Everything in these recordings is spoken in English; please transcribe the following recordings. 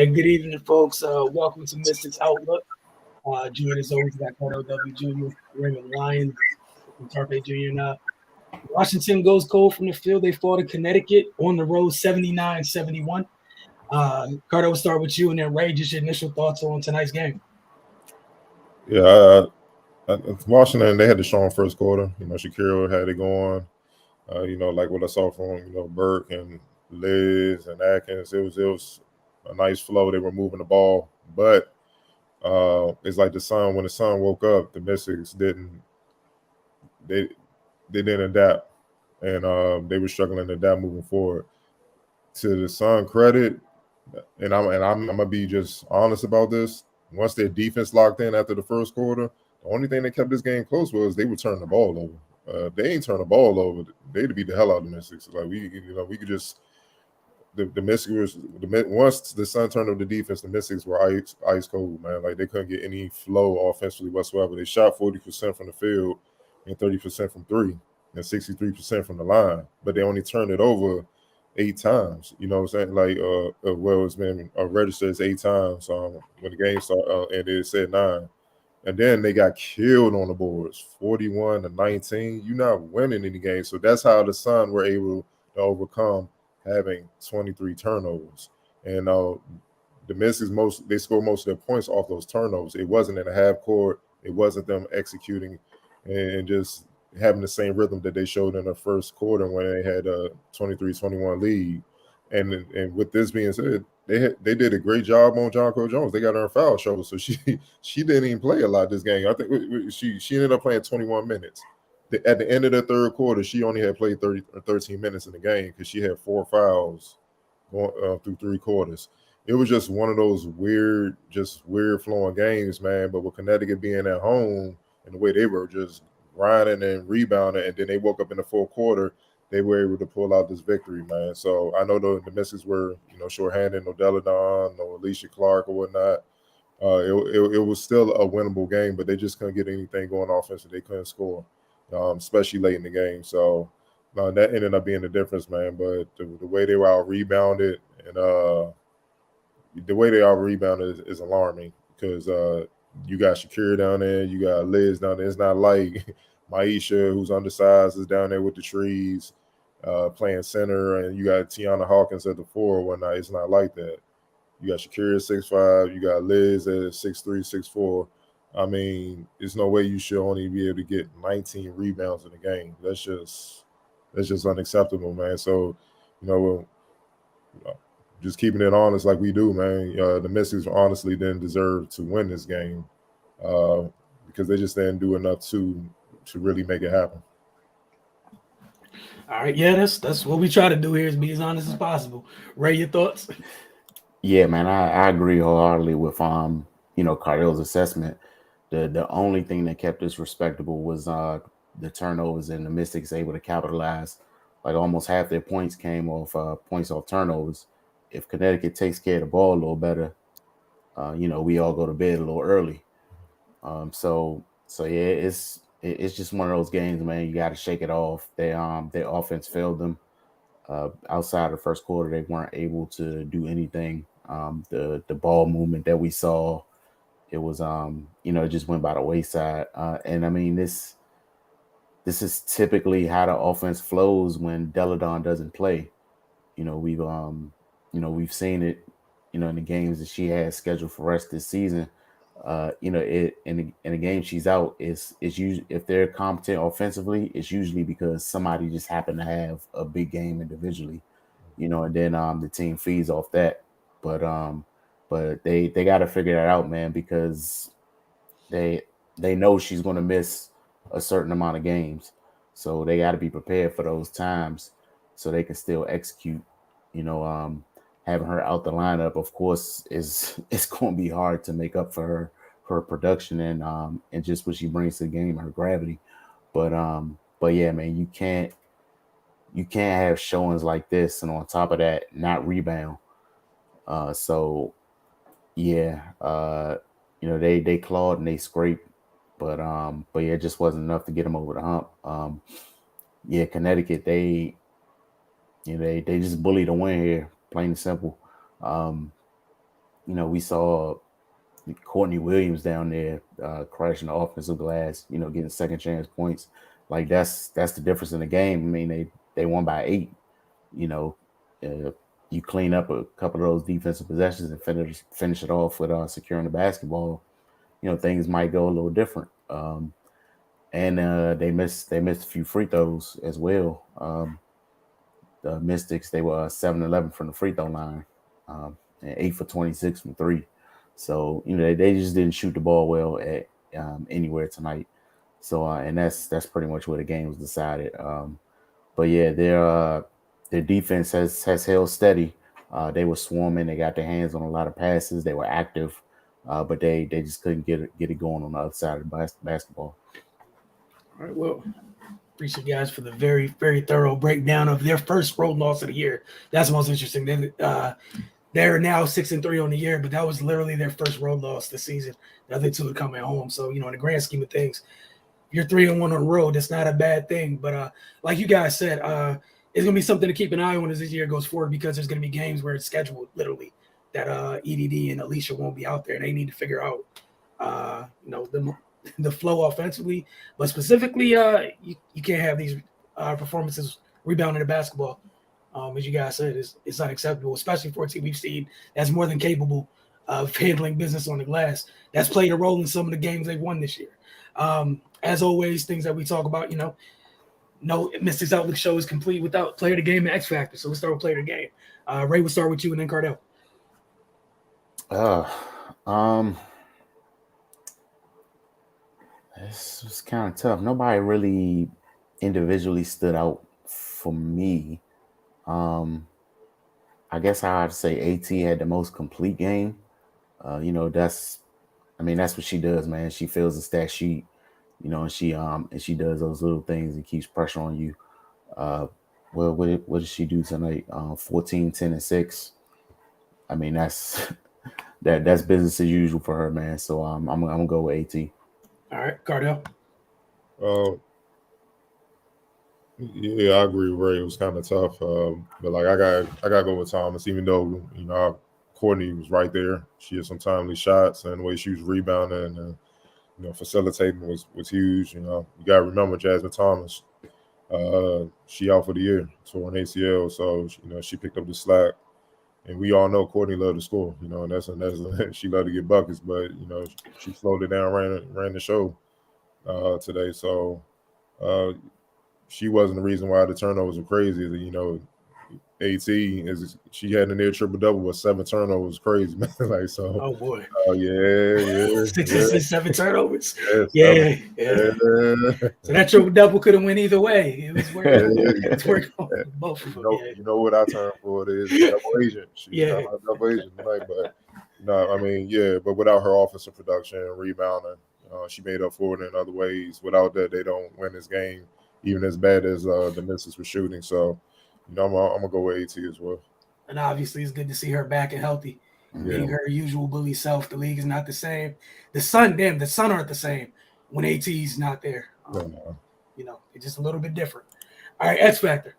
Hey, good evening, folks. Welcome to Mystics Outlook. Join us always got Carter W. Jr., Raymond Lyons, and Tarpe Jr. Now, Washington goes cold from the field. They fall to Connecticut on the road 79-71. Carter, we'll start with you, and then Ray, just your initial thoughts on tonight's game. Yeah, Washington, they had the strong first quarter. Shakira had it going. Like what I saw from Burke and Liz and Atkins. It was a nice flow. They were moving the ball, but it's like when the sun woke up, the Mystics they they didn't adapt, and they were struggling to adapt moving forward. To the Sun credit, and I'm gonna be just honest about this. Once their defense locked in after the first quarter, the only thing that kept this game close was they would turn the ball over. They ain't turn the ball over. They'd beat the hell out of the Mystics. Like we could just the Mystics once the Sun turned over the defense, the Mystics were ice cold, man. Like they couldn't get any flow offensively whatsoever. They shot 40% from the field and 30% from three and 63% from the line, but they only turned it over 8 times. You know what I'm saying? Like well, it's been registered as 8 times when the game started, and it said 9. And then they got killed on the boards, 41-19. You're not winning any game. So that's how the Sun were able to overcome having 23 turnovers. And the Mystics they scored most of their points off those turnovers. It wasn't in a half court. It wasn't them executing and just having the same rhythm that they showed in the first quarter when they had a 23-21 lead. And with this being said, they did a great job on Jonko Jones. They got her in foul trouble, so she didn't even play a lot this game. I think she ended up playing 21 minutes. At the end of the third quarter, she only had played 30 or 13 minutes in the game because she had 4 fouls going through 3 quarters. It was just one of those weird flowing games, man. But with Connecticut being at home and the way they were just grinding and rebounding, and then they woke up in the fourth quarter, they were able to pull out this victory, man. So I know the Mystics were, shorthanded, no Deladon, no Alicia Clark or whatnot. It was still a winnable game, but they just couldn't get anything going offensively. They couldn't score, especially late in the game. So that ended up being the difference, man. But the way they were out rebounded and the way they out rebounded is alarming because you got Shakira down there, you got Liz down there. It's not like Maisha, who's undersized, is down there with the trees, playing center, and you got Tiana Hawkins at the 4 or whatnot. It's not like that. You got Shakira 6'5", you got Liz at 6'3", 6'4". I mean, there's no way you should only be able to get 19 rebounds in a game. That's just unacceptable, man. So, you know, just keeping it honest like we do, man. The Mystics honestly didn't deserve to win this game because they just didn't do enough to really make it happen. All right, yeah, that's what we try to do here is be as honest as possible. Ray, your thoughts? Yeah, man, I agree wholeheartedly with Cardell's assessment. The only thing that kept us respectable was the turnovers, and the Mystics able to capitalize. Like almost half their points came off points off turnovers. If Connecticut takes care of the ball a little better, we all go to bed a little early. So yeah, it's just one of those games, man. You got to shake it off. Their offense failed them. Outside of the first quarter, they weren't able to do anything. The ball movement that we saw, it was it just went by the wayside. And I mean this is typically how the offense flows when Deladon doesn't play. You know, we've seen it, in the games that she has scheduled for rest this season. It in the game she's out is usually, if they're competent offensively, it's usually because somebody just happened to have a big game individually, and then the team feeds off that. But they got to figure that out, man, because they they know she's going to miss a certain amount of games, so they got to be prepared for those times so they can still execute. You know, having her out the lineup, of course, is it's going to be hard to make up for her production and just what she brings to the game, her gravity. But yeah, man, you can't have showings like this and on top of that not rebound. So yeah, they clawed and they scraped, but yeah, it just wasn't enough to get them over the hump. Yeah, Connecticut, they just bullied a win here, plain and simple. Um, we saw Courtney Williams down there crashing the offensive glass, getting second chance points. Like that's the difference in the game. I mean, they won by 8. You know, uh, you clean up a couple of those defensive possessions and finish it off with securing the basketball. Things might go a little different. And they missed a few free throws as well. The Mystics, they were 7-11 from the free throw line, and 8 for 26 from 3. So they just didn't shoot the ball well at anywhere tonight. So and that's pretty much where the game was decided. But yeah, their defense has held steady. They were swarming. They got their hands on a lot of passes. They were active, but they just couldn't get it going on the other side of the basketball. All right, well, appreciate you guys for the very, very thorough breakdown of their first road loss of the year. That's the most interesting. They're now 6-3 on the year, but that was literally their first road loss this season. The other two would come at home. So, in the grand scheme of things, you're 3-1 on the road. That's not a bad thing. But like you guys said, it's gonna be something to keep an eye on as this year goes forward, because there's gonna be games where it's scheduled literally that EDD and Alicia won't be out there, and they need to figure out the flow offensively, but specifically you can't have these performances rebounding the basketball. As you guys said, it's unacceptable, especially for a team we've seen that's more than capable of handling business on the glass. That's played a role in some of the games they've won this year. As always, things that we talk about, no Mystics Outlook show is complete without player of the game and X Factor. So we'll start with player of the game. Ray, we'll start with you and then Cardell. This was kind of tough. Nobody really individually stood out for me. I guess I'd say AT had the most complete game. That's what she does, man. She fills the stat sheet, and she does those little things and keeps pressure on you. Well, what did she do tonight? 14, 10, and 6. I mean, that's that's business as usual for her, man. So I'm gonna go with AT. All right, Cardell. Yeah, I agree with Ray. It was kind of tough, but like I got to go with Thomas, even though Courtney was right there. She had some timely shots, and the way she was rebounding and facilitating was huge. You got to remember Jasmine Thomas. She out for the year, tore an ACL, so she picked up the slack. And we all know Courtney loved to score, and that's she loved to get buckets, but she slowed it down, ran the show today. So she wasn't the reason why the turnovers were crazy. AT she had a near triple double with 7 turnovers, crazy, man. Like so. Oh boy. Oh yeah. 7 turnovers. Yeah. So that triple double could have went either way. It was working. It's working on both of them. You know what I term for it is double agent. She's kind of double agent tonight, but but without her offensive production and rebounding, she made up for it in other ways. Without that, they don't win this game, even as bad as the Mystics were shooting. So. I'm gonna go with AT as well. And obviously, it's good to see her back and healthy, being her usual bully self. The league is not the same. The Sun aren't the same when AT's not there. It's just a little bit different. All right, X Factor.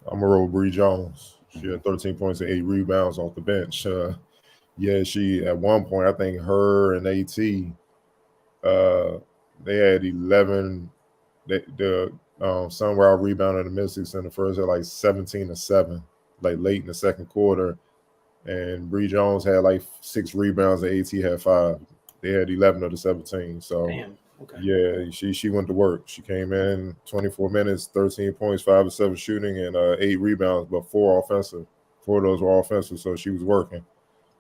I'm gonna roll Bree Jones. She had 13 points and 8 rebounds off the bench. She at one point, I think her and AT, they had 11. Somewhere I rebounded the Mystics in the first at like 17-7, like late in the second quarter, and Bree Jones had like 6 rebounds and AT had 5. They had 11 of the 17. So she went to work. She came in 24 minutes, 13 points, 5 of 7 shooting, and 8 rebounds, but 4 offensive. 4 of those were offensive, so she was working.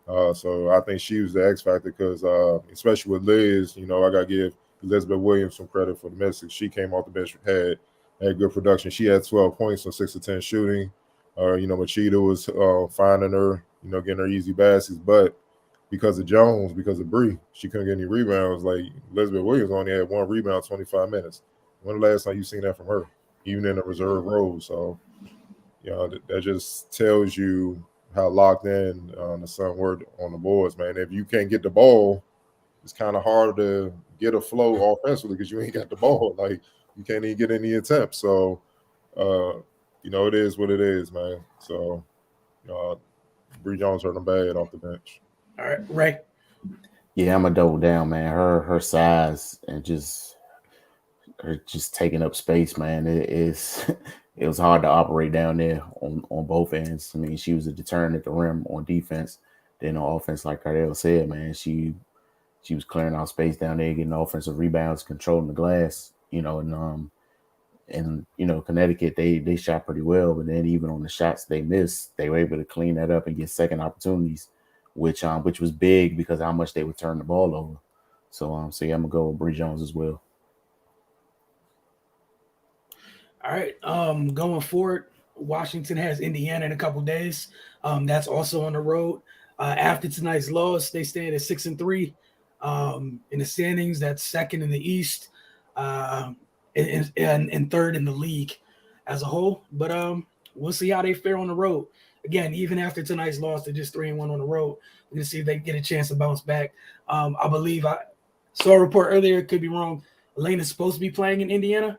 So I think she was the X factor because especially with Liz, I gotta give Elizabeth Williams some credit for the Mystics. She came off the bench, had good production. She had 12 points on 6 of 10 shooting. Machida was finding her, getting her easy baskets. But because of Jones, because of Bree, she couldn't get any rebounds. Like Elizabeth Williams only had 1 rebound, 25 minutes. When the last time you seen that from her, even in a reserve role? So, that just tells you how locked in the Sun were on the boards, man. If you can't get the ball, it's kind of hard to get a flow offensively because you ain't got the ball. Like you can't even get any attempts. So, it is what it is, man. So, Bree Jones hurt them bad off the bench. All right, Ray. Yeah, I'm gonna double down, man. Her size and just her just taking up space, man. It is it was hard to operate down there on both ends. I mean, she was a deterrent at the rim on defense. Then on offense, like Cardell said, man, she was clearing out space down there, getting offensive rebounds, controlling the glass, and Connecticut they shot pretty well, but then even on the shots they missed, they were able to clean that up and get second opportunities, which was big because of how much they would turn the ball over. So yeah, I'm gonna go with Bree Jones as well. All right. Going forward, Washington has Indiana in a couple days. That's also on the road. After tonight's loss, they stand at 6-3 in the standings. That's second in the East, and third in the league as a whole. But we'll see how they fare on the road. Again, even after tonight's loss, they're just 3-1 on the road. We're gonna see if they get a chance to bounce back. I believe I saw a report earlier. Could be wrong. Elena's supposed to be playing in Indiana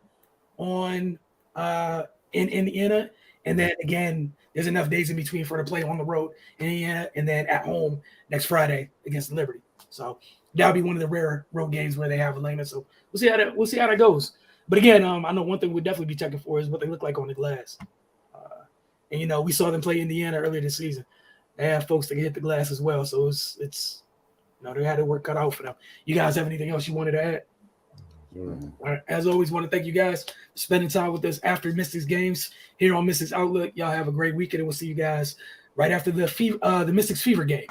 in Indiana, and then again, there's enough days in between for her to play on the road in Indiana, and then at home next Friday against Liberty. So that'll be one of the rare road games where they have Elena. So we'll see how that goes. But again, I know one thing we'll definitely be checking for is what they look like on the glass. And we saw them play Indiana earlier this season. They have folks that can hit the glass as well. So it's they had their work cut out for them. You guys have anything else you wanted to add? All right. As always, want to thank you guys for spending time with us after Mystics games here on Mystics Outlook. Y'all have a great weekend, and we'll see you guys right after the Mystics Fever game.